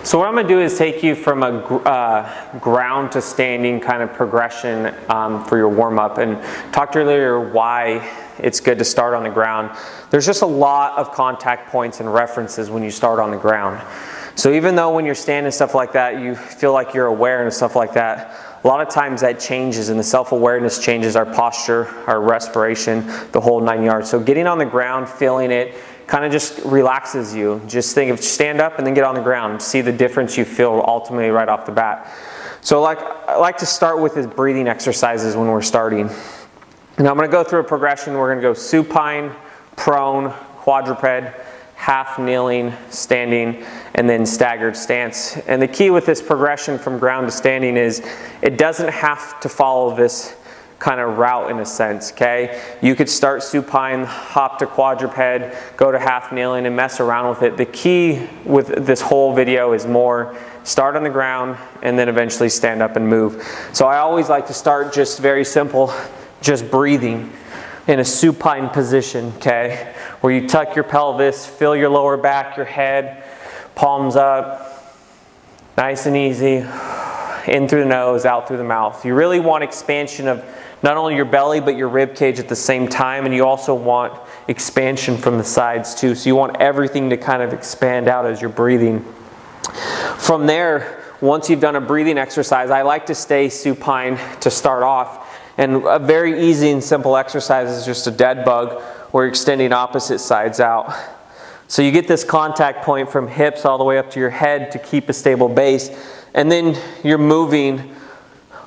So what I'm going to do is take you from a ground to standing kind of progression for your warm-up, and talk to you earlier why it's good to start on the ground. There's just a lot of contact points and references when you start on the ground. So even though when you're standing stuff like that, you feel like you're aware and stuff like that, a lot of times that changes, and the self-awareness changes our posture, our respiration, the whole 9 yards. So getting on the ground, feeling it, kind of just relaxes you. Just think of stand up and then get on the ground. See the difference you feel ultimately right off the bat. So I like to start with is breathing exercises when we're starting. Now I'm going to go through a progression. We're going to go supine, prone, quadruped, half kneeling, standing, and then staggered stance. And the key with this progression from ground to standing is it doesn't have to follow this kind of route in a sense, okay? You could start supine, hop to quadruped, go to half kneeling and mess around with it. The key with this whole video is more start on the ground and then eventually stand up and move. So I always like to start just very simple, just breathing in a supine position, okay? Where you tuck your pelvis, feel your lower back, your head, palms up, nice and easy, in through the nose, out through the mouth. You really want expansion of not only your belly but your rib cage at the same time, and you also want expansion from the sides too. So you want everything to kind of expand out as you're breathing. From there, once you've done a breathing exercise, I like to stay supine to start off. And a very easy and simple exercise is just a dead bug where you're extending opposite sides out. So you get this contact point from hips all the way up to your head to keep a stable base. And then you're moving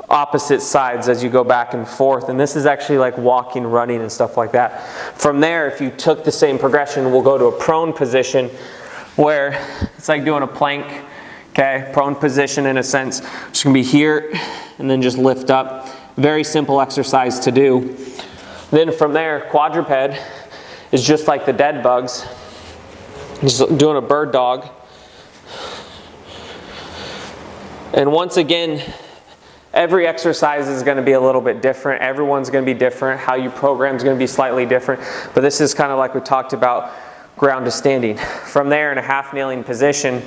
opposite sides as you go back and forth. And this is actually like walking, running, and stuff like that. From there, if you took the same progression, we'll go to a prone position where it's like doing a plank. Okay, prone position in a sense. Just going to be here and then just lift up. Very simple exercise to do. Then from there, quadruped is just like the dead bugs. Just doing a bird dog. And once again, every exercise is going to be a little bit different. Everyone's going to be different. How you program is going to be slightly different. But this is kind of like we talked about, ground to standing. From there, in a half kneeling position,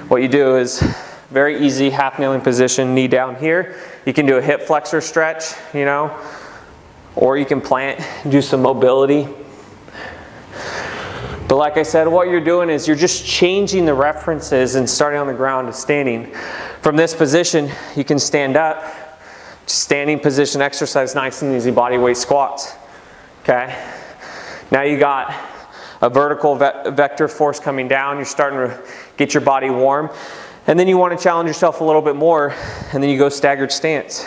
what you do is very easy half kneeling position, knee down here. You can do a hip flexor stretch, you know, or you can plant, do some mobility. But like I said, what you're doing is you're just changing the references and starting on the ground to standing. From this position, you can stand up. Standing position exercise, nice and easy body weight squats. Okay. Now you got a vertical vector force coming down. You're starting to get your body warm. And then you want to challenge yourself a little bit more, and then you go staggered stance.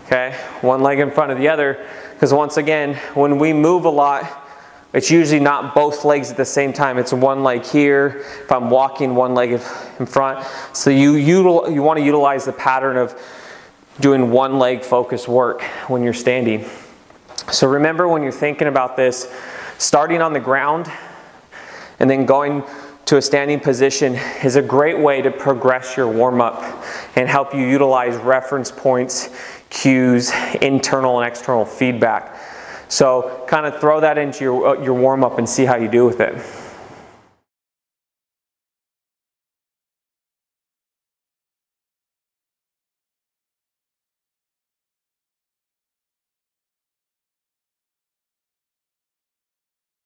Okay, one leg in front of the other, because once again, when we move a lot, it's usually not both legs at the same time. It's one leg here. If I'm walking, one leg in front. So you want to utilize the pattern of doing one leg focused work when you're standing. So remember, when you're thinking about this, starting on the ground and then going to a standing position is a great way to progress your warm-up and help you utilize reference points, cues, internal and external feedback. So kind of throw that into your warm-up and see how you do with it.